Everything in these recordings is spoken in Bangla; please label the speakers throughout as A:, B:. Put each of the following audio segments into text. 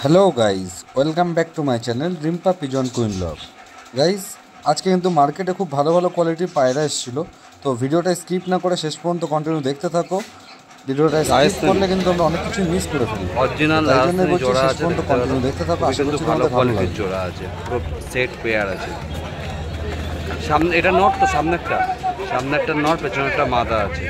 A: Hello guys, welcome back to my channel Rimpa pigeon queen blog. Guys, আজকে কিন্তু মার্কেটে খুব ভালো ভালো কোয়ালিটির পায়রা এসেছিলো। তো ভিডিওটা স্কিপ না করে শেষ পর্যন্ত কন্টিনিউ দেখতে থাকো। ভিডিওটা স্কিপ করলে কিন্তু আমরা অনেক কিছু মিস করে ফেলি।
B: অরিজিনাল
A: তাই জন্য বলছি
B: জোড়া
A: শেষ
B: আছে,
A: পর্যন্ত কন্টিনিউ দেখতে থাকো। আশা করছি
B: ভালো
A: তোমাদের ভালো লাগবে।
B: কোয়ালিটির জোড়া আছে, পুরো সেট পেয়ার আছে। সামনে এটা নট, তো সামনে একটা নট, পেছনে একটা মাদা আছে।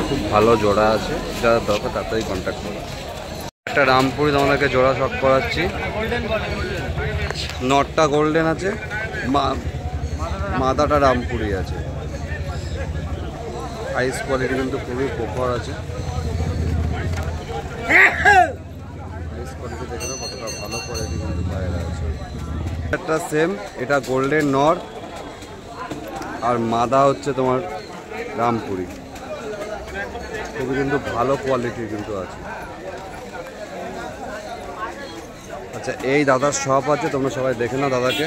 B: খুব ভালো জোড়া আছে, যারা দরকার তাড়াতাড়ি কন্ট্যাক্ট করো। একটা রামপুরি তোমাদেরকে জোড়া শখ করাচ্ছি। নটটা গোল্ডেন আছে, মাদাটা রামপুরি আছে। আইস কোয়ালিটি কিন্তু খুবই প্রপার আছে। আইস কোয়ালিটি দেখে নাও কতটা ভালো কোয়ালিটি কিন্তু পায়রা আছে। একটা সেম, এটা গোল্ডেন নর আর মাদা হচ্ছে তোমার রামপুরি। খুবই কিন্তু ভালো কোয়ালিটির কিন্তু আছে। আচ্ছা, এই দাদার শপ আছে, তোমরা সবাই দেখে নাও দাদাকে।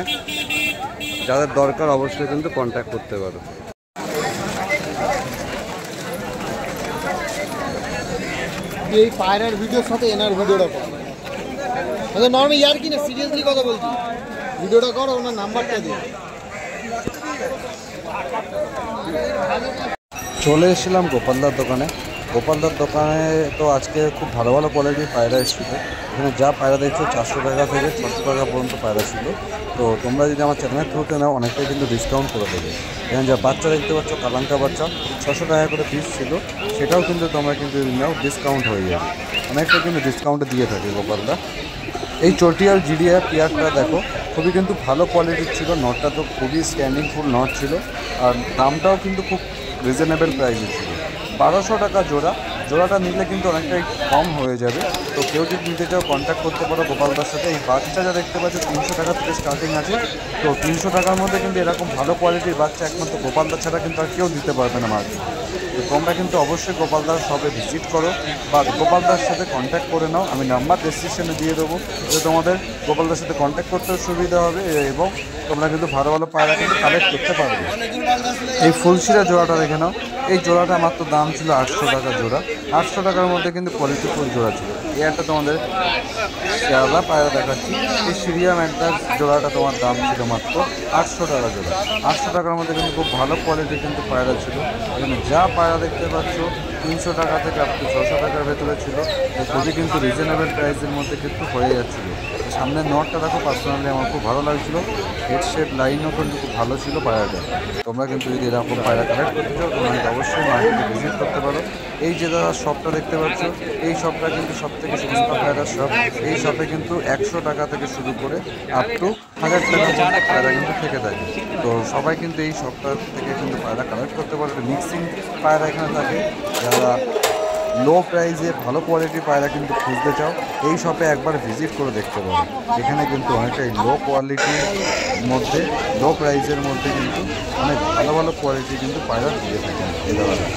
B: যাদের দরকার অবশ্যই কিন্তু কন্ট্যাক্ট করতে পারো।
C: এই পায়রার ভিডিওর সাথে এনার ভিডিওটা কর। আচ্ছা নর্মাল ইয়ার কি না, সিরিয়াসলি কথা বলছি, ভিডিওটা করো, ওনার নাম্বারটা দিও।
A: চলে এসেছিলাম গোপালদার দোকানে। গোপালদার দোকানে তো আজকে খুব ভালো ভালো কোয়ালিটির পায়রা এসেছিলো। এখানে যা পায়রা দেখছো 400 টাকা থেকে 600 টাকা পর্যন্ত পায়রা ছিল। তো তোমরা যদি আমার চ্যানেলের থ্রুতে নাও অনেকটাই কিন্তু ডিসকাউন্ট করে দেবে। এখানে যা বাচ্চা দেখতে পাচ্ছ, কালাঙ্কা বাচ্চা 600 টাকা করে পিস ছিল, সেটাও কিন্তু তোমরা কিন্তু নাও ডিসকাউন্ট হয়ে যাবে। অনেকটা কিন্তু ডিসকাউন্টে দিয়ে থাকে গোপালদা। এই চটিয়াল জিডিয়া পেয়ারটা দেখো, খুবই কিন্তু ভালো কোয়ালিটির ছিল। নটটা তো খুবই স্ট্যান্ডিং ফুল নট ছিল, আর দামটাও কিন্তু খুব রিজনেবল প্রাইসে ছিল। 1200 টাকা জোড়া। জোড়াটা নিলে কিন্তু অনেকটাই কম হয়ে যাবে। তো কেউ যদি নিতে চাও কন্ট্যাক্ট করতে পারো গোপালদার সাথে। এই বাচ্চা যা দেখতে পাচ্ছ 300 টাকা থেকে স্টার্টিং আছে। তো 300 টাকার মধ্যে কিন্তু এরকম ভালো কোয়ালিটির বাচ্চা একমাত্র গোপালদার ছাড়া কিন্তু আর কেউ দিতে পারবে না মার্কেটে। তো তোমরা কিন্তু অবশ্যই গোপালদার শপে ভিজিট করো বা গোপালদার সাথে কন্ট্যাক্ট করে নাও। আমি নাম্বার ডেসক্রিপশনে দিয়ে দেবো, যে তোমাদের গোপালদার সাথে কন্ট্যাক্ট করতেও সুবিধা হবে এবং তোমরা কিন্তু ভালো ভালো পায়রা কিন্তু কালেক্ট করতে পারবে। এই ফুলশিরা জোড়াটা দেখে নাও। এই জোড়াটা মাত্র দাম ছিল 800 টাকা জোড়া। 800 টাকার মধ্যে কিন্তু কোয়ালিটি ফুল জোড়া ছিল। এই একটা তোমাদের শিয়ালা পায়রা দেখাচ্ছি। এই সিরিয়া ম্যাগনার জোড়াটা তোমার দাম ছিল মাত্র 800 টাকা জোড়া। 800 টাকার মধ্যে কিন্তু খুব ভালো কোয়ালিটির কিন্তু পায়রা ছিল। এখানে যা পায়রা দেখতে পাচ্ছ 300 টাকা থেকে আপ টু 600 টাকার ভেতরে ছিল। খুবই কিন্তু রিজনেবল প্রাইসের মধ্যে কিন্তু হয়ে যাচ্ছিলো। সামনের নটটা দেখো, পার্সোনালি আমার খুব ভালো লাগছিল। হেড শেপ লাইনও কিন্তু খুব ভালো ছিল পায়রাটা। তোমরা কিন্তু যদি এরকম পায়রা কালেক্ট করতে চাও তোমরা অবশ্যই মার্কেটে ভিজিট করতে পারো। এই যে দাদা শপটা দেখতে পাচ্ছ, এই শপটা কিন্তু সব থেকে সস্তা পায়রার শপ। এই শপে কিন্তু 100 টাকা থেকে শুরু করে আপ টু 1000 টাকা পর্যন্ত পায়রা কিন্তু থেকে থাকে। তো সবাই কিন্তু এই শপটা থেকে কিন্তু পায়রা কালেক্ট করতে পারে। মিক্সিং পায়রা এখানে থাকে। যারা লো প্রাইসে ভালো কোয়ালিটির পায়রা কিন্তু খুঁজতে চাও, এই শপে একবার ভিজিট করে দেখতে পারো। এখানে কিন্তু অনেকটাই লো কোয়ালিটির মধ্যে, লো প্রাইসের মধ্যে কিন্তু অনেক ভালো ভালো কোয়ালিটি কিন্তু পায়রা দিয়ে থাকেন এই দাদারা।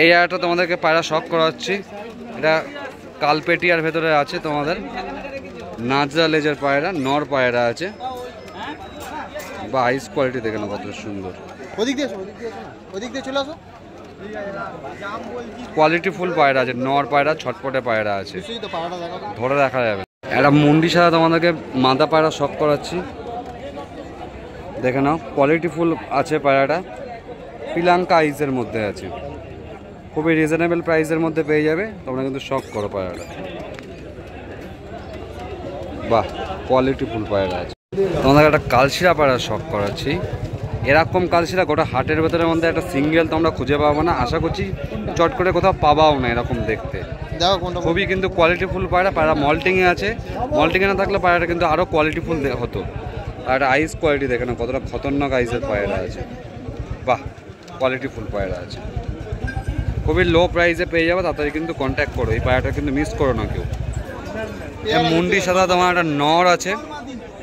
B: এই আয়াটা তোমাদেরকে পায়রা শখ করাচ্ছি। এটা কালপেটিয়ার ভেতরে আছে তোমাদের নাজরা লেজের পায়রা, নর পায়রা আছে। বা আইস কোয়ালিটি দেখে না কত সুন্দর।
C: ওদিক দিয়ে চলে আসো।
B: কোয়ালিটি ফুল পায়রা আছে, নর পায়রা, ছটপটে পায়রা আছে, ধরে দেখা যাবে। একটা মুন্ডি সাদা তোমাদেরকে মাদা পায়রা শখ করাচ্ছি, দেখে নাও। কোয়ালিটি ফুল আছে পায়রাটা, পিলাঙ্কা আইসের মধ্যে আছে, খুবই রিজনেবল প্রাইসের মধ্যে পেয়ে যাবে। তোমরা কিন্তু শখ করো পায়রাটা। বাহ, কোয়ালিটি ফুল পায়রা আছে। তোমাদের একটা কালশিরা পায়রা শখ করাচ্ছি। এরকম কালশিরা গোটা হাটের ভেতরের মধ্যে একটা সিঙ্গেল তোমরা খুঁজে পাবো না, আশা করছি চট করে কোথাও পাবাও না এরকম দেখতে। খুবই কিন্তু কোয়ালিটি ফুল পায়রা। পায়রা মল্টিংয়ে আছে, মল্টিংয়ে না থাকলে পায়রাটা কিন্তু আরও কোয়ালিটি ফুল হতো। আর একটা আইস কোয়ালিটি দেখে না কতটা খতরনাক আইসের পায়রা আছে। বাহ, কোয়ালিটি ফুল পায়রা আছে, খুবই লো প্রাইসে পেয়ে যাবে। তাড়াতাড়ি কিন্তু কন্ট্যাক্ট করো, এই পায়রাটা কিন্তু মিস করো না কেউ। মুন্ডি সাদা তোমার একটা নর আছে,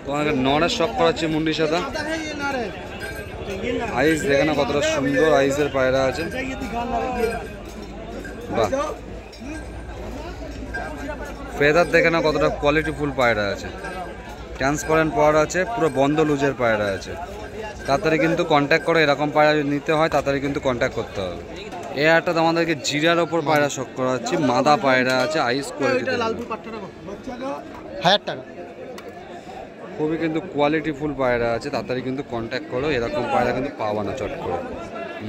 B: তোমাকে নরের শখ করাচ্ছি। মুন্ডি সাদা আইস দেখে না কতটা সুন্দর আইসের পায়রা আছে। বাহ, ফেদার দেখে না কতটা কোয়ালিটি ফুল পায়রা আছে। ট্রান্সপারেন্ট পায়রা আছে, পুরো বন্ধ লুজের পায়রা আছে। তাড়াতাড়ি কিন্তু কন্ট্যাক্ট করো, এরকম পায়রা যদি নিতে হয় তাড়াতাড়ি কিন্তু কন্ট্যাক্ট করতে হবে। এই একটা আমাদেরকে জিরার ওপর পায়রা শখ করা হচ্ছে, মাদা পায়রা আছে, আইস কোয়ালিটি
C: 1000 টাকা।
B: খুবই কিন্তু কোয়ালিটি ফুল পায়রা আছে, তাড়াতাড়ি কিন্তু কন্ট্যাক্ট করো। এরকম পায়রা কিন্তু পাওয়া না চট করে।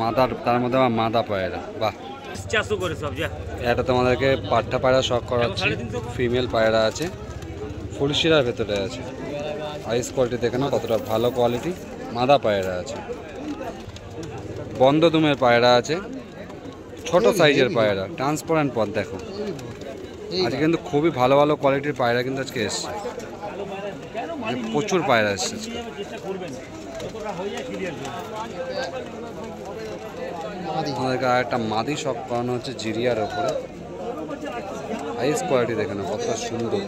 B: মাদার, তার মধ্যে আমার মাদা পায়রা। বাহ, এটা তোমাদেরকে পাট্টা পায়রা শখ করা হচ্ছে, ফিমেল পায়রা আছে, ফুলশিরার ভেতরে আছে। আইস কোয়ালিটি দেখে না কতটা ভালো কোয়ালিটি। মাদা পায়রা আছে, বন্ধ দুমের পায়রা আছে, ছোট সাইজের পায়রা, ট্রান্সপারেন্ট পথ দেখো। আজকে কিন্তু খুবই ভালো ভালো কোয়ালিটির পায়রা কিন্তু আজকে এসছে, প্রচুর পায়রা এসছে। আমাদেরকে আর একটা মাদি শখ করানো হচ্ছে জিরিয়ার ওপরে। আইস কোয়ালিটি দেখে না কতটা সুন্দর,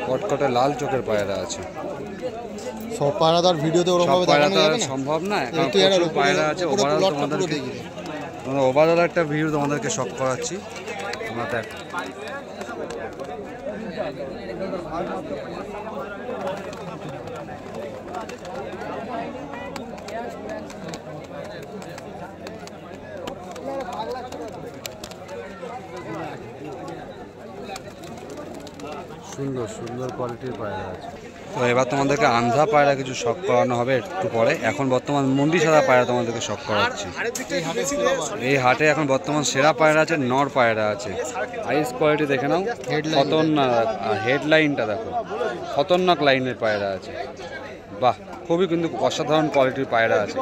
B: কটকটে লাল চোখের পায়রা আছে।
C: সব পায়রা তো আর ভিডিওতে ওরকম
B: পায়রা তো সম্ভব না, এখন প্রচুর পায়রা আছে। ওভারঅল তোমাদেরকে ওভারঅল একটা ভিডিও তোমাদেরকে শখ করাচ্ছি। তোমরা দেখো, সুন্দর সুন্দর কোয়ালিটির পায়রা আছে। তো এবার তোমাদেরকে আন্ধ্রা পায়রা কিছু শখ করানো হবে একটু পরে। এখন বর্তমান মুন্ডি সাদা পায়রা তোমাদেরকে শখ করাচ্ছি। এই হাটে এখন বর্তমান সেরা পায়রা আছে, নর পায়রা আছে। আইস কোয়ালিটি দেখে নাও, খতরনাক হেডলাইনটা দেখো, খতরনাক লাইনের পায়রা আছে। বাহ, খুবই কিন্তু অসাধারণ কোয়ালিটির পায়রা আছে।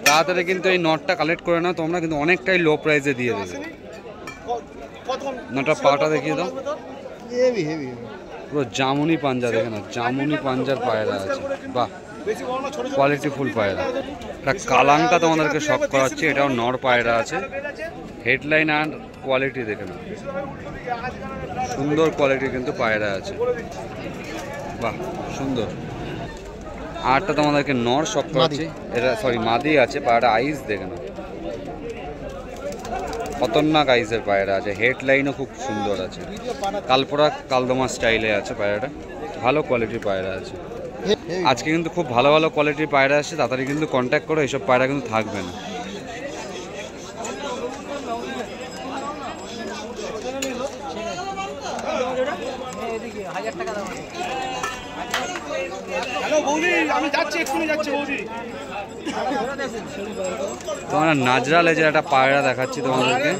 B: তাড়াতাড়ি কিন্তু এই নটটা কালেক্ট করে নাও তোমরা, কিন্তু অনেকটাই লো প্রাইসে দিয়ে দেবে। নটটা পাটা দেখিয়ে দাও, পুরো জামুনি পাঞ্জা দেখে না, জামুনি পাঞ্জার পায়রা আছে। বাহ, কোয়ালিটি ফুল পায়রা। একটা কালাঙ্কা তোমাদেরকে শখ করাচ্ছি, এটাও নর পায়রা আছে। হেডলাইন আর কোয়ালিটি দেখে না, সুন্দর কোয়ালিটি কিন্তু পায়রা আছে। বাহ, সুন্দর। আরটা তোমাদেরকে নর শখ করাচ্ছি, এটা সরি মাদি আছে। পায়রাটা আইস দেখে না, খতরনাক আইসের পায়রা আছে। হেডলাইনও খুব সুন্দর আছে, কালপোড়া কালদমা স্টাইলে আছে পায়রাটা। ভালো কোয়ালিটির পায়রা আছে। আজকে কিন্তু খুব ভালো ভালো কোয়ালিটির পায়রা আসছে, তাড়াতাড়ি কিন্তু কন্ট্যাক্ট করো, এইসব পায়রা কিন্তু থাকবে না। তোমরা নাজরা লেজের একটা পায়রা দেখাচ্ছি তোমাদেরকে,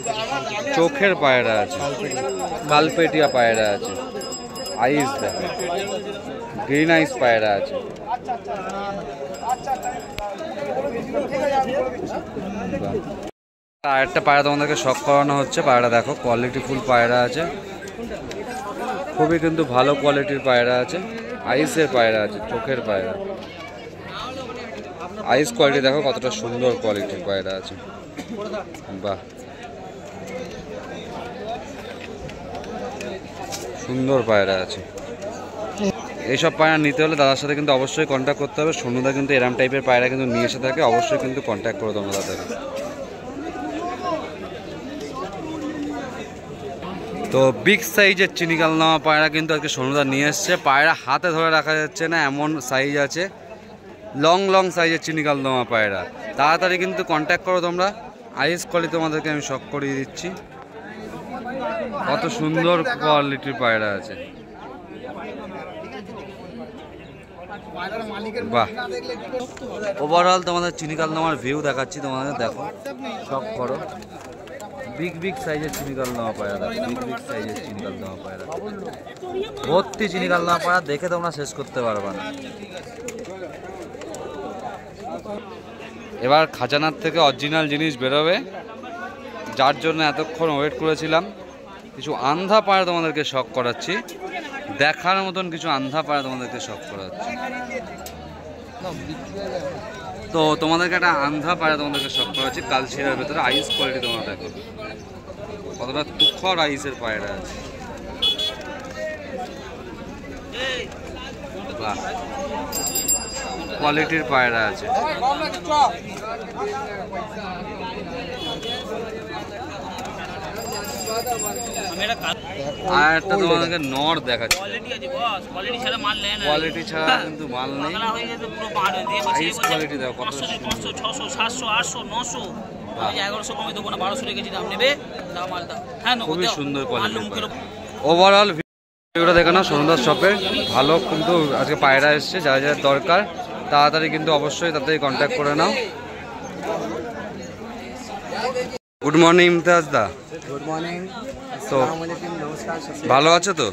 B: চোখের পায়রা আছে, কালপেটিয়া পায়রা আছে, আইস দেখো, গ্রিন আইস পায়রা আছে। আর একটা পায়রা তোমাদেরকে শখ করানো হচ্ছে, পায়রা দেখো, কোয়ালিটি ফুল পায়রা আছে, খুবই কিন্তু ভালো কোয়ালিটির পায়রা আছে। আইসের পায়রা আছে, চোখের পায়রা। আইস কোয়ালিটি দেখো কতটা সুন্দর কোয়ালিটির পায়রা আছে। বাহ, সুন্দর পায়রা আছে। এইসব পায়রা নিতে হলে দাদার সাথে কিন্তু অবশ্যই কন্ট্যাক্ট করতে হবে। সন্নুদা কিন্তু এরম টাইপের পায়রা কিন্তু নিয়ে এসে থাকে, অবশ্যই কিন্তু কন্ট্যাক্ট করে তোমরা তাদের। তো বিগ সাইজের চিনিকাল নেওয়া পায়রা কিন্তু আজকে সোনুদা নিয়ে এসছে। পায়রা হাতে ধরে রাখা যাচ্ছে না, এমন সাইজ আছে, লং লং সাইজের চিনিকাল নেওয়া পায়রা। তাড়াতাড়ি কিন্তু কন্ট্যাক্ট করো তোমরা, আইস কোয়ালিটি তোমাদেরকে আমি শক করিয়ে দিচ্ছি। কত সুন্দর কোয়ালিটির পায়রা আছে, বাহ। ওভারঅল তোমাদের চিনিকাল নেওয়ার ভিউ দেখাচ্ছি তোমাদের, দেখো শক করো। বিগ বিগ সাইজের চিনিকাল নেওয়া পায়রা, বিগ বিগ সাইজের চিনিকাল নেওয়া পায়রা, ভর্তি চিনিকাল নেওয়া পায়রা, দেখে তোমরা শেষ করতে পারবে না। এবার খাজানার থেকে অরিজিনাল জিনিস বেরোবে, যার জন্য এতক্ষণ ওয়েট করেছিলাম। কিছু আন্ধা পায়রা তোমাদেরকে শক করাচ্ছি, দেখার মতন কিছু আন্ধা পায়রা তোমাদেরকে শক করাচ্ছি। তো তোমাদেরকে একটা আন্ধা পায়রা তোমাদেরকে শক করাচ্ছি, কালশিরার ভেতরে। আইস কোয়ালিটি তোমরা দেখো কতটা তুখর আইসের পায়রা আছে, বাহ, কোয়ালিটির পায়রা আছে। আর একটা তোমাদেরকে নর দেখাচ্ছি, কোয়ালিটি ছাড়া কিন্তু মাল নেই। আইস কোয়ালিটি দেখো কত,
D: 500 600 700 800 900 1100 কমে দেবো না, 1200 রেখেছি, দাম নেবে দাম মালটা। হ্যাঁ,
B: খুবই সুন্দর কোয়ালিটি। ওভারঅল ভিডিওটা দেখো না সোনুদার শপে, ভালো কিন্তু আজকে পায়রা এসছে। যারা যারা দরকার তাড়াতাড়ি কিন্তু অবশ্যই তাড়াতাড়ি কন্ট্যাক্ট করে নাও। গুড মর্নিং ইমতিয়াজ দা।
E: Good morning.
B: তো
E: নমস্কার।
B: ভালো আছো তো?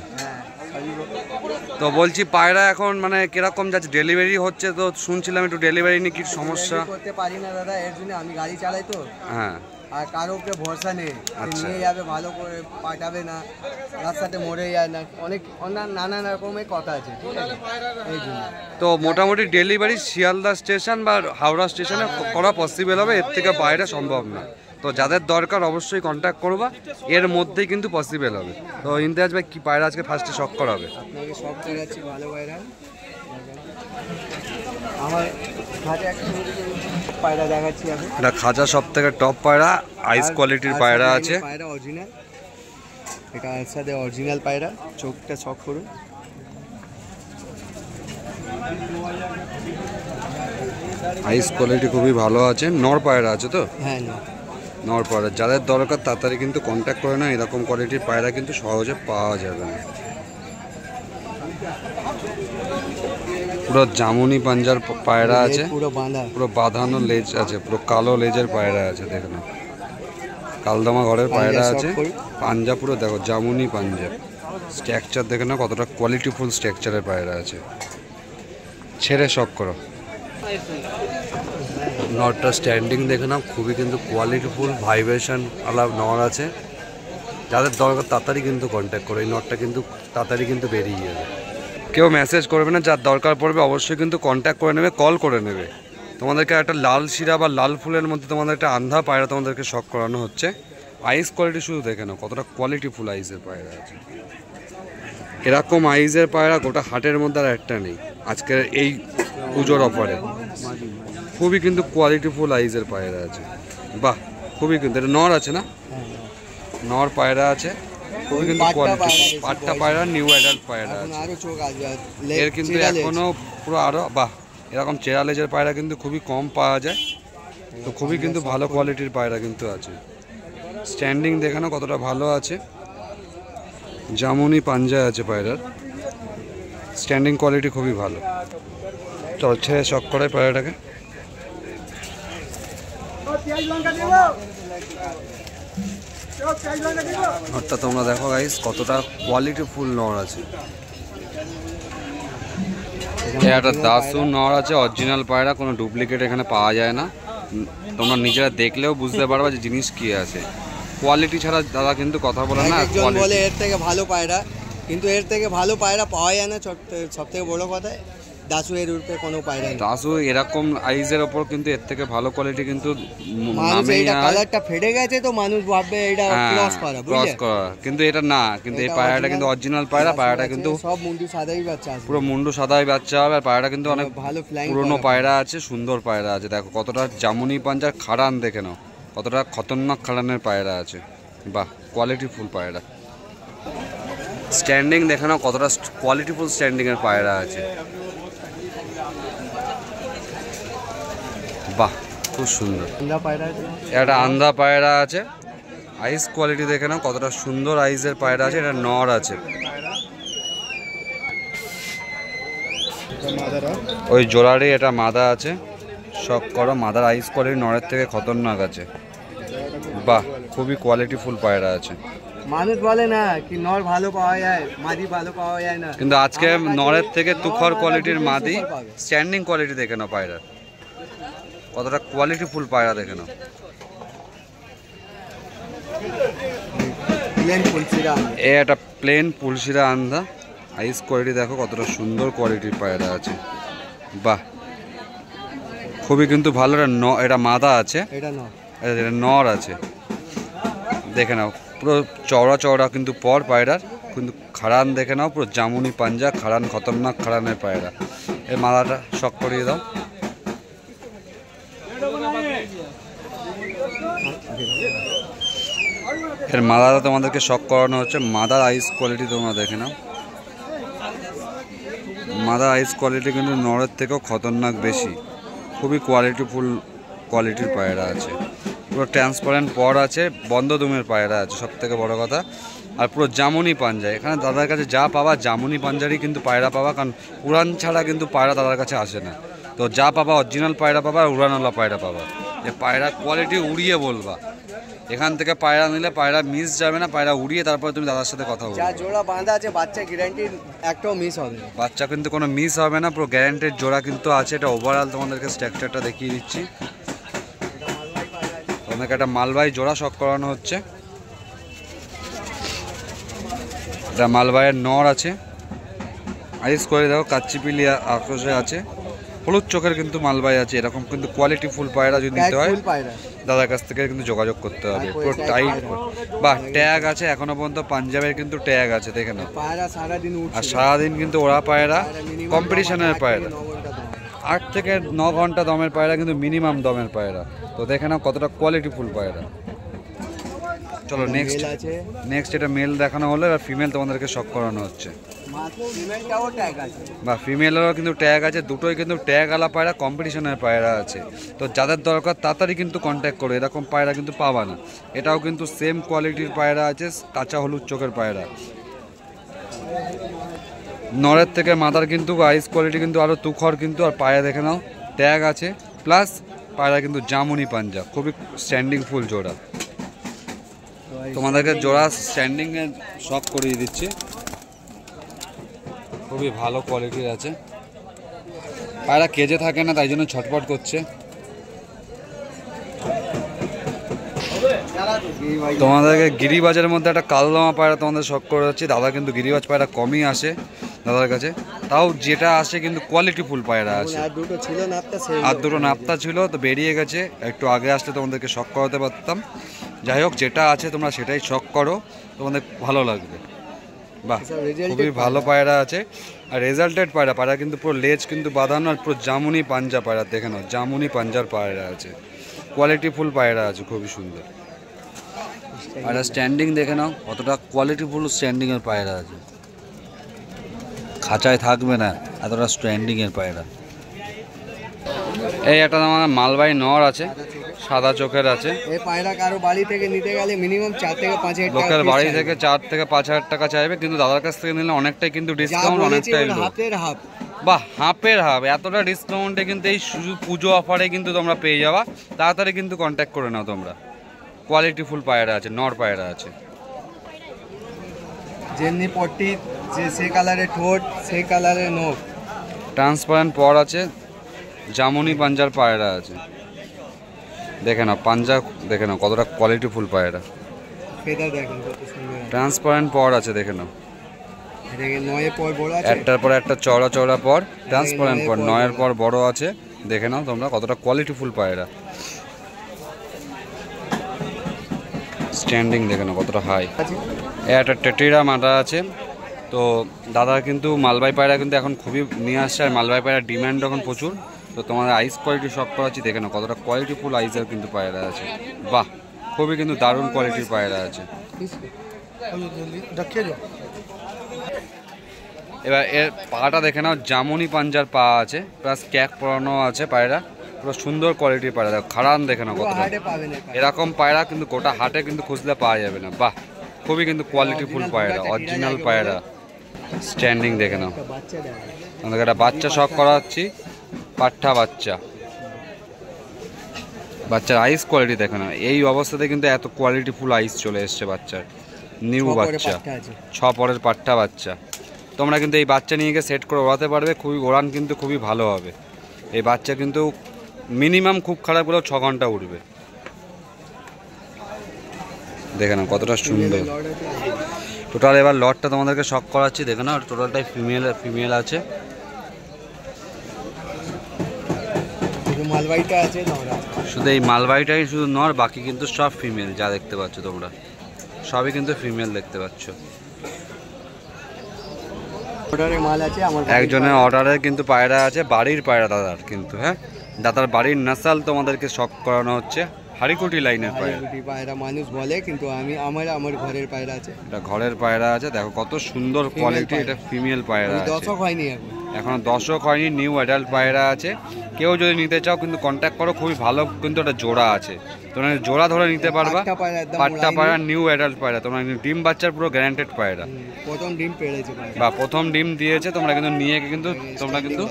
B: তো বলছি পায়রা এখন মানে কিরকম যাচ্ছে, ডেলিভারি হচ্ছে তো শুনছিলাম, একটু ডেলিভারি নিয়ে কি সমস্যা?
E: করতে পারি না দাদা, এর জন্য আমি গাড়ি চালাই তো।
B: হ্যাঁ,
E: আর কারো উপরে ভরসা নেই,
B: আচ্ছা।
E: নিয়ে যাবে ভালো করে পাঠাবে না, রাস্তাতে মরে যায় না, অনেক নানান রকমের কথা আছে, ঠিক আছে? এই জন্য
B: তো মোটামুটি ডেলিভারি শিয়ালদা স্টেশন বা হাওড়া স্টেশনে করা পসিবল হবে, এর থেকে বাইরে সম্ভব না। তো যাদের দরকার অবশ্যই কন্ট্যাক্ট করবা, এর মধ্যেই কিন্তু পসিবল হবে। তো ইমতিয়াজ ভাই কি পায়রা আজকে ফার্স্টে শক করা হবে?
E: আপনাকে সব দেখাচ্ছি ভালো পায়রা। আমার হাতে একটা পায়রা দেখাচ্ছি আমি,
B: এটা খাঁচা সব থেকে টপ পায়রা, আইস কোয়ালিটির পায়রা আছে।
E: পায়রা অরিজিনাল, এটা এর সাথে অরিজিনাল পায়রা। চোখটা শক করুন,
B: আইস কোয়ালিটি খুবই ভালো আছে। নর পায়রা আছে তো?
E: হ্যাঁ না
B: নর পায়রা যাদের দরকার তাড়াতাড়ি কিন্তু কন্ট্যাক্ট করে না, এরকম কোয়ালিটির পায়রা কিন্তু সহজে পাওয়া যাবে না। পুরো জামুনি পাঞ্জার পায়রা আছে,
E: পুরো বাঁধা,
B: পুরো বাঁধানো লেজ আছে, পুরো কালো লেজের পায়রা আছে। দেখো না, কালদমা ঘরের পায়রা আছে, পাঞ্জা পুরো দেখো জামুনি পাঞ্জা। স্ট্রাকচার দেখে না কতটা কোয়ালিটিফুল স্ট্রাকচারের পায়রা আছে। ছেড়ে শক করো। নরটা স্ট্যান্ডিং দেখে নাও, খুবই কিন্তু কোয়ালিটিফুল ভাইব্রেশন আলা নর আছে। যাদের দরকার তাড়াতাড়ি কিন্তু কন্ট্যাক্ট করো, এই নরটা কিন্তু তাড়াতাড়ি কিন্তু বেরিয়ে যাবে। কেউ মেসেজ করবে না, যার দরকার পড়বে অবশ্যই কিন্তু কন্ট্যাক্ট করে নেবে, কল করে নেবে। তোমাদেরকে একটা লাল শিরা বা লাল ফুলের মধ্যে তোমাদের একটা আন্ধা পায়রা তোমাদেরকে শক করানো হচ্ছে। আইস কোয়ালিটি শুধু দেখে নাও কতটা কোয়ালিটিফুল আইসের পায়রা আছে। এরকম আইসের পায়রা গোটা হাটের মধ্যে আর একটা নেই আজকের এই পুজোর অফারে। খুবই কিন্তু কোয়ালিটিফুল আইসের পায়রা আছে, বাহ। খুবই কিন্তু এটা নর আছে না, নর পায়রা আছে, খুবই কিন্তু কোয়ালিটি। পাট্টা পায়রা, নিউ অ্যাডাল্ট পায়রা আছে।
E: আরো চোখ আসবে,
B: এর কিন্তু এখনো পুরো আরো, বাহ। এরকম চেরা লেজের পায়রা কিন্তু খুবই কম পাওয়া যায়, তো খুবই কিন্তু ভালো কোয়ালিটির পায়রা কিন্তু আছে। স্ট্যান্ডিং দেখানো কতটা ভালো আছে, জামুনি পাঞ্জায় আছে পায়রার, স্ট্যান্ডিং কোয়ালিটি খুবই ভালো। চল ছেড়ে শক করে পায়রাটাকে। নরটা তোমরা দেখো গাইস কতটা কোয়ালিটিফুল নর আছে। একটা দাসু নর আছে, অরিজিনাল পায়রা, কোনো ডুপ্লিকেট এখানে পাওয়া যায় না। তোমরা নিজেরা দেখলেও বুঝতে পারবা যে জিনিস কি আছে। কোয়ালিটি ছাড়া দাদা কিন্তু কথা বলে না।
E: একজন বলে এর থেকে ভালো পায়রা, কিন্তু এর থেকে ভালো পায়রা পাওয়া যায় না। সব থেকে বড় কথা দাসু এর উপরে কোনো পায়রা নেই।
B: দাসু এরকম আইজের ওপর কিন্তু এর থেকে ভালো কোয়ালিটি কিন্তু
E: নামেই না। কালারটা ফেডে গেছে তো মানুষ ভাববে এটা ক্রস করা, বুঝলে?
B: কিন্তু এটা না, কিন্তু এই পায়রাটা কিন্তু অরিজিনাল পায়রা। পায়রাটা কিন্তু
E: সব মুন্ডু সাদাই বাচ্চা আছে,
B: পুরো মুন্ডু সাদাই বাচ্চা হবে। আর পায়রাটা কিন্তু অনেক
E: ভালো ফ্লাইং
B: পুরনো পায়রা আছে, সুন্দর পায়রা আছে। দেখো কতটা জামুনি পাঞ্জার খাড়ান দেখে নাও, কতটা খতরনাক খাড়ানের পায়রা আছে, বাহ। কোয়ালিটি ফুল পায়রা। স্ট্যান্ডিং দেখে নাও কতটা কোয়ালিটিফুল স্ট্যান্ডিংয়ের পায়রা আছে। বাহ, খুব সুন্দর। একটা আন্ধা পায়রা আছে, আইস কোয়ালিটি দেখে নাও কতটা সুন্দর আইসের পায়রা আছে। এটা নর আছে, ওই জোড়ারই এটা মাদা আছে। শখ করো, মাদার আইস কোয়ালিটি নরের থেকে খতরনাক আছে। বাহ, খুবই কোয়ালিটিফুল পায়রা আছে।
E: মানুষ বলে না কি নর ভালো পাওয়া যায়, মাদি ভালো পাওয়া যায় না,
B: কিন্তু আজকে নরের থেকে তুখর কোয়ালিটির মাদি। স্ট্যান্ডিং কোয়ালিটি দেখে নাও পায়রার, কতটা কোয়ালিটিফুল পায়রা দেখে নাও। এ একটা প্লেন পুলসিরা আন্ধা, আইস কোয়ালিটি দেখো কতটা সুন্দর কোয়ালিটির পায়রা আছে। বাহ, খুবই কিন্তু ভালো। এটা মাদা আছে, এটা নর আছে। দেখে নাও পুরো চওড়া চওড়া কিন্তু পর পায়রার, কিন্তু খাড়ান দেখে নাও পুরো জামুনি পাঞ্জা, খাড়ান খতরনাক খাড়ানের পায়রা। এর মাদাটা শখ করিয়ে দাও। এর মাদাটা তোমাদেরকে শখ করানো হচ্ছে। মাদার আইস কোয়ালিটি তোমরা দেখে নাও, মাদার আইস কোয়ালিটি কিন্তু নরের থেকেও খতরনাক বেশি। খুবই কোয়ালিটিফুল কোয়ালিটির পায়রা আছে। পুরো ট্রান্সপারেন্ট পর আছে, বন্ধ দুমের পায়রা আছে সব থেকে বড় কথা। আর পুরো জামুনি পাঞ্জা, এখানে দাদার কাছে যা পাবা জামুনি পাঞ্জারই কিন্তু পায়রা পাবা, কারণ উড়ান ছাড়া কিন্তু পায়রা দাদার কাছে আসে না। তো যা পাবা অরিজিনাল পায়রা পাবা, আর উড়ানওয়ালা পায়রা পাবা। যে পায়রা কোয়ালিটি উড়িয়ে বলবা, এখান থেকে পায়রা নিলে পায়রা মিস যাবে না, পায়রা উড়িয়ে তারপরে তুমি দাদার সাথে কথা বলবে।
E: যা জোড়া বাঁধা আছে বাচ্চা গ্যারান্টি একটাও মিস হবে না,
B: বাচ্চা কিন্তু কোনো মিস হবে না, পুরো গ্যারান্টির জোড়া কিন্তু আছে। এটা ওভারঅল তোমাদেরকে স্ট্রাকচারটা দেখিয়ে দিচ্ছি। তোমাদেরকে একটা মালবাই জোড়া শখ করানো হচ্ছে। এটা মালবাইয়ের নর আছে, আইস করে দেখো কাচ্চিপিলি আকাশে আছে, হলুদ চোখের কিন্তু মালবাই আছে। এরকম কিন্তু কোয়ালিটিফুল পায়রা যদি নিতে হয় দাদার কাছ থেকে কিন্তু যোগাযোগ করতে হবে। পুরো টাইট বা ট্যাগ আছে, এখনো পর্যন্ত পাঞ্জাবের কিন্তু ট্যাগ আছে, দেখে নাও। আর সারাদিন কিন্তু ওরা পায়রা কম্পিটিশনের পায়রা, 8 থেকে 9 ঘন্টা দমের পায়রা, কিন্তু মিনিমাম দমের পায়রা। তো দেখে নাও কতটা কোয়ালিটিফুল পায়রা। চলো নেক্সট এটা মেল দেখানো হলো, এবার ফিমেল তোমাদেরকে শখ করানো হচ্ছে। বা ফিমেলেরও কিন্তু ট্যাগ আছে, দুটোই কিন্তু ট্যাগ আলা পায়রা, কম্পিটিশনের পায়রা আছে। তো যাদের দরকার তাড়াতাড়ি কিন্তু কন্ট্যাক্ট করো, এরকম পায়রা কিন্তু পাবা না। এটাও কিন্তু সেম কোয়ালিটির পায়রা আছে, কাঁচা হলুদ চোখের পায়রা। নরের থেকে মাদার কিন্তু আইস কোয়ালিটি কিন্তু আরও তুখর কিন্তু, আর পায়রা দেখে নাও ট্যাগ আছে, প্লাস পায়রা কিন্তু জামুনি পাঞ্জা, খুবই স্ট্যান্ডিং ফুল জোড়া। তোমাদেরকে জোড়া স্ট্যান্ডিংয়ে শখ করিয়ে দিচ্ছি, খুবই ভালো কোয়ালিটির আছে। পায়রা কেজে থাকে না, তাই জন্য ছটপট করছে। তোমাদেরকে গিরিবাজের মধ্যে একটা কালদমা পায়রা তোমাদের শখ করে যাচ্ছি। দাদা কিন্তু গিরিবাজ পায়রা কমই আসে দাদার কাছে, তাও যেটা আসে কিন্তু কোয়ালিটিফুল পায়রা আছে। আর দুটো নাপ্তা ছিল, তো বেরিয়ে গেছে। একটু আগে আসলে তোমাদেরকে শখ করাতে পারতাম। যাই হোক, যেটা আছে তোমরা সেটাই শখ করো, তোমাদের ভালো লাগবে। বাহ, খুবই ভালো পায়রা আছে। আর রেজাল্টেড পায়রা, পায়রা কিন্তু পুরো লেজ কিন্তু বাঁধানো, আর পুরো জামুনি পাঞ্জা পায়রা দেখে নাও, জামুনি পাঞ্জার পায়রা আছে, কোয়ালিটিফুল পায়রা আছে, খুবই সুন্দর। আর স্ট্যান্ডিং দেখে নাও কতটা কোয়ালিটিফুল স্ট্যান্ডিংয়ের পায়রা আছে, খাঁচায় থাকবে না এতটা স্ট্যান্ডিংয়ের পায়রা। এই একটা আমার মালবাই নর আছে, সাদা চোখের আছে।
E: এই পায়রা কারো বাড়ি থেকে নিতে গেলে মিনিমাম 4 থেকে 5 হাজার টাকা,
B: লোকের বাড়ি থেকে 4 থেকে 5 হাজার টাকা চাইবে, কিন্তু দাদার কাছ থেকে নিলে অনেকটাই কিন্তু ডিসকাউন্ট, অনেকটাই
E: হাফের হাফ।
B: বাহ, হাফের হাফ, এতটা ডিসকাউন্টে কিন্তু এই শুধু পুজো অফারে কিন্তু তোমরা পেয়ে যাবা। তাড়াতাড়ি কিন্তু কন্ট্যাক্ট করে নাও তোমরা। কোয়ালিটিফুল পায়রা আছে, নর পায়রা আছে।
E: যেমনি পট্টি, যে কালারের ঠোঁট সেই কালারের নখ,
B: ট্রান্সপারেন্ট পর আছে, জামুনি পাঞ্জার পায়রা আছে। দেখে নাও পাঞ্জা, দেখে নাও কতটা কোয়ালিটিফুল পায়রা। ট্রান্সপারেন্ট পর আছে, দেখে নাও। একটার পর একটা চওড়া চওড়া পর, ট্রান্সপারেন্ট পর, 9-এর পর বড় আছে। দেখে নাও তোমরা কতটা কোয়ালিটিফুল পায়রা। স্ট্যান্ডিং দেখে নাও কতটা হাই। একটা টেটিরা মাদা আছে। তো দাদা কিন্তু মালবাই পায়রা কিন্তু এখন খুবই নিয়ে আসছে, আর মালবাই পায়রা ডিমান্ড এখন প্রচুর। তো তোমাদের আইস কোয়ালিটি শখ করাচ্ছি, দেখে নাও কতটা কোয়ালিটিফুল আইসের কিন্তু পায়রা আছে। বাহ, খুবই কিন্তু দারুণ কোয়ালিটির পায়রা আছে। এবার এর পাটা দেখে নাও, জামুনি পাঞ্জার পা আছে, প্লাস ক্যাক পরানো আছে পায়রা, পুরো সুন্দর কোয়ালিটির পায়রা। দেখো খাড়ান দেখে নাও কতটা, এরকম পায়রা কিন্তু গোটা হাটে কিন্তু খুঁজলে পাওয়া যাবে না। বাহ, খুবই কিন্তু কোয়ালিটিফুল পায়রা, অরিজিনাল পায়রা। স্ট্যান্ডিং দেখে নাও, আমাদের একটা বাচ্চা শখ করাচ্ছি, পাঠা বাচ্চা। বাচ্চার আইস কোয়ালিটি দেখে না, এই অবস্থাতে কিন্তু এত কোয়ালিটিফুল আইস চলে এসছে বাচ্চার। নিউ বাচ্চা, 6 পরের পাঠা বাচ্চা। তোমরা কিন্তু এই বাচ্চা নিয়ে গিয়ে সেট করে ওড়াতে পারবে, খুবই ওড়ান কিন্তু খুবই ভালো হবে। এই বাচ্চা কিন্তু মিনিমাম খুব খারাপ হলেও 6 ঘন্টা উঠবে। দেখে নাও কতটা সুন্দর। টোটাল এবার লটটা তোমাদেরকে শখ করাচ্ছি, দেখে নাও টোটালটাই ফিমেল আছে।
E: মালবাইটা আছে,
B: শুধু এই মালবাইটাই শুধু নর, বাকি কিন্তু সব ফিমেল। যা দেখতে পাচ্ছ তোমরা সবই কিন্তু ফিমেল দেখতে পাচ্ছ। একজনের অর্ডারে কিন্তু পায়রা আছে, বাড়ির পায়রা দাদার কিন্তু। হ্যাঁ, দাদার বাড়ির নাসাল তোমাদেরকে শখ করানো হচ্ছে, হাড়িকুটি লাইনের পায়রা
E: মানুষ বলে, কিন্তু আমার ঘরের পায়রা আছে।
B: এটা ঘরের পায়রা আছে, দেখো কত সুন্দর কোয়ালিটি। এটা ফিমেল পায়রা আছে,
E: দশক হয়নি
B: এখনো দশক হয়নি, নিউ অ্যাডাল্ট পায়রা আছে। কেউ যদি নিতে চাও কিন্তু কন্ট্যাক্ট করো, খুবই ভালো কিন্তু একটা জোড়া আছে, তোমরা জোড়া ধরে নিতে পারবা। পাট্টা পায়রা, নিউ অ্যাডাল্ট পায়রা, তোমরা ডিম বাচ্চার পুরো গ্যারান্টেড পায়রা,
E: প্রথম ডিম পেড়েছে
B: বা প্রথম ডিম দিয়েছে। তোমরা কিন্তু নিয়ে কিন্তু তোমরা কিন্তু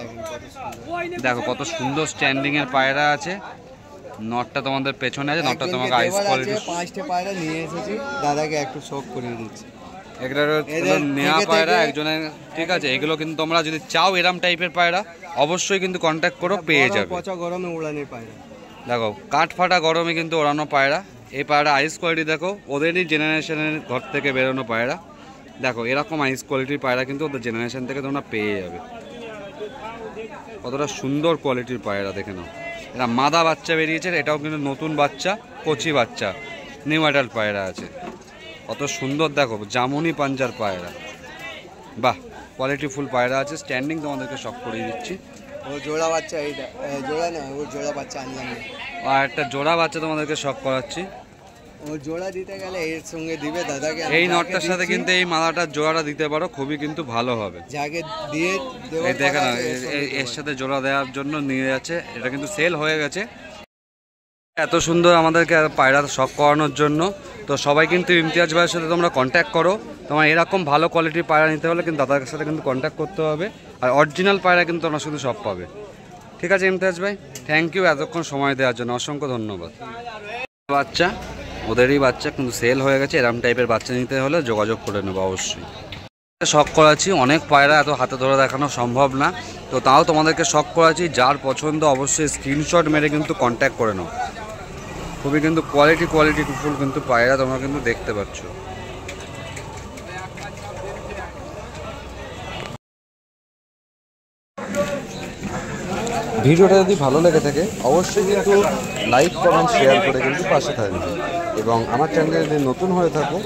B: দেখো কত সুন্দর স্ট্যান্ডিং এর পায়রা আছে। নটটা তোমাদের পেছনে আছে, নটটা তোমাকে আইস কোয়ালিটি।
E: 5টা পায়রা নিয়ে এসেছি, দাদাকে একটু শখ করে দিচ্ছি।
B: এগুলো নেওয়া পায়রা একজনের, ঠিক আছে। এগুলো কিন্তু তোমরা যদি চাও এরম টাইপের পায়রা, অবশ্যই কিন্তু কন্ট্যাক্ট করো, পেয়ে যাবে।
E: পচা গরমে উড়ানোর পায়রা,
B: দেখো কাঠ ফাটা গরমে কিন্তু ওড়ানো পায়রা। এই পায়রা আইস কোয়ালিটি দেখো, ওদেরই জেনারেশনের ঘর থেকে বেরোনো পায়রা। দেখো এরকম আইস কোয়ালিটির পায়রা কিন্তু ওদের জেনারেশন থেকে তোমরা পেয়ে যাবে। কতটা সুন্দর কোয়ালিটির পায়রা দেখে নাও। এরা মাদা বাচ্চা বেরিয়েছে, এটাও কিন্তু নতুন বাচ্চা, কচি বাচ্চা, নিউ অ্যাডাল্ট পায়রা আছে। কত সুন্দর দেখো, জামুনি পাঞ্জার পায়রা। বাহ, কোয়ালিটিফুল পায়রা আছে। স্ট্যান্ডিং তোমাদেরকে শখ করিয়ে দিচ্ছি।
E: ও জোড়া বাচ্চা, এইটা জোড়া না, ও জোড়া বাচ্চা আনলাম।
B: আর একটা জোড়া বাচ্চা তোমাদেরকে শখ করাচ্ছি।
E: ও জোড়া দিতে গেলে এর সঙ্গে দিবে দাদাকে।
B: এই নটটার সাথে কিন্তু এই মালাটার জোড়াটা দিতে পারো, খুবই কিন্তু ভালো হবে।
E: যাকে দিয়ে
B: এই দেখে না, এর সাথে জোড়া দেওয়ার জন্য নিয়ে যাচ্ছে। এটা কিন্তু সেল হয়ে গেছে। এত সুন্দর আমাদেরকে পায়রা শখ করানোর জন্য তো সবাই কিন্তু ইমতিয়াজ ভাইয়ের সাথে তোমরা কন্ট্যাক্ট করো। তোমার এরকম ভালো কোয়ালিটির পায়রা নিতে হলে কিন্তু দাদার সাথে কিন্তু কন্ট্যাক্ট করতে হবে। আর অরিজিনাল পায়রা কিন্তু তোমরা শুধু সব পাবে। ঠিক আছে ইমতিয়াজ ভাই, থ্যাংক ইউ এতক্ষণ সময় দেওয়ার জন্য, অসংখ্য ধন্যবাদ। বাচ্চা ওদেরই বাচ্চা কিন্তু সেল হয়ে গেছে। এরম টাইপের বাচ্চা নিতে হলে যোগাযোগ করে নেবো অবশ্যই। শখ করাচ্ছি, অনেক পায়রা এত হাতে ধরে দেখানো সম্ভব না, তো তাও তোমাদেরকে শখ করাচ্ছি। যার পছন্দ অবশ্যই স্ক্রিনশট মেরে কিন্তু কন্ট্যাক্ট করে নাও। খুবই কিন্তু কোয়ালিটিফুল কিন্তু পায়রা তোমরা কিন্তু দেখতে পাচ্ছ।
A: ভিডিওটা যদি ভালো লেগে থাকে অবশ্যই কিন্তু লাইক কমেন্ট শেয়ার করে কিন্তু পাশে থাকবে। এবং আমার চ্যানেলে যদি নতুন হয়ে থাকো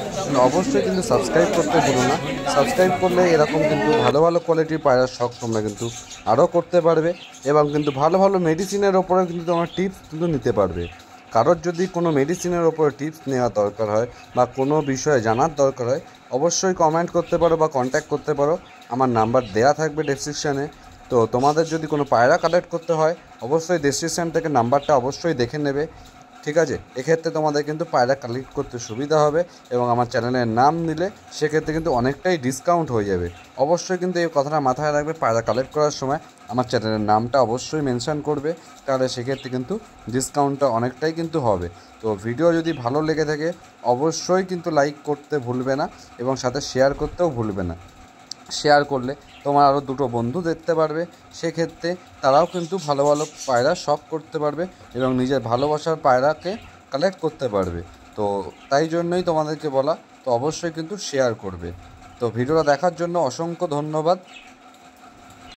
A: অবশ্যই কিন্তু সাবস্ক্রাইব করতে ভুলো না। সাবস্ক্রাইব করলে এরকম কিন্তু ভালো ভালো কোয়ালিটির পায়রার শখ তোমরা কিন্তু আরও করতে পারবে। এবং কিন্তু ভালো ভালো মেডিসিনের ওপরে কিন্তু তোমরা টিপস কিন্তু নিতে পারবে। কারোর যদি কোনো মেডিসিনের ওপরে টিপস নেওয়া দরকার হয় বা কোনো বিষয়ে জানার দরকার হয় অবশ্যই কমেন্ট করতে পারো বা কন্ট্যাক্ট করতে পারো। আমার নাম্বার দেওয়া থাকবে ডেসক্রিপশানে। তো তোমাদের যদি কোনো পায়রা কালেক্ট করতে হয় অবশ্যই ডেসক্রিপশান থেকে নাম্বারটা অবশ্যই দেখে নেবে। ঠিক আছে, এক্ষেত্রে তোমাদের কিন্তু পায়রা কালেক্ট করতে সুবিধা হবে। এবং আমার চ্যানেলের নাম নিলে সেক্ষেত্রে কিন্তু অনেকটাই ডিসকাউন্ট হয়ে যাবে। অবশ্যই কিন্তু এই কথাটা মাথায় রাখবে, পায়রা কালেক্ট করার সময় আমার চ্যানেলের নামটা অবশ্যই মেনশন করবে, তাহলে সেক্ষেত্রে কিন্তু ডিসকাউন্টটা অনেকটাই কিন্তু হবে। তো ভিডিও যদি ভালো লেগে থাকে অবশ্যই কিন্তু লাইক করতে ভুলবে না এবং সাথে শেয়ার করতেও ভুলবে না। শেয়ার করলে তোমার আরও দুটো বন্ধু দেখতে পারবে, সেক্ষেত্রে তারাও কিন্তু ভালো ভালো পায়রা শখ করতে পারবে এবং নিজের ভালোবাসার পায়রাকে কালেক্ট করতে পারবে। তো তাই জন্যই তোমাদেরকে বলা, তো অবশ্যই কিন্তু শেয়ার করবে। তো ভিডিওটা দেখার জন্য অসংখ্য ধন্যবাদ।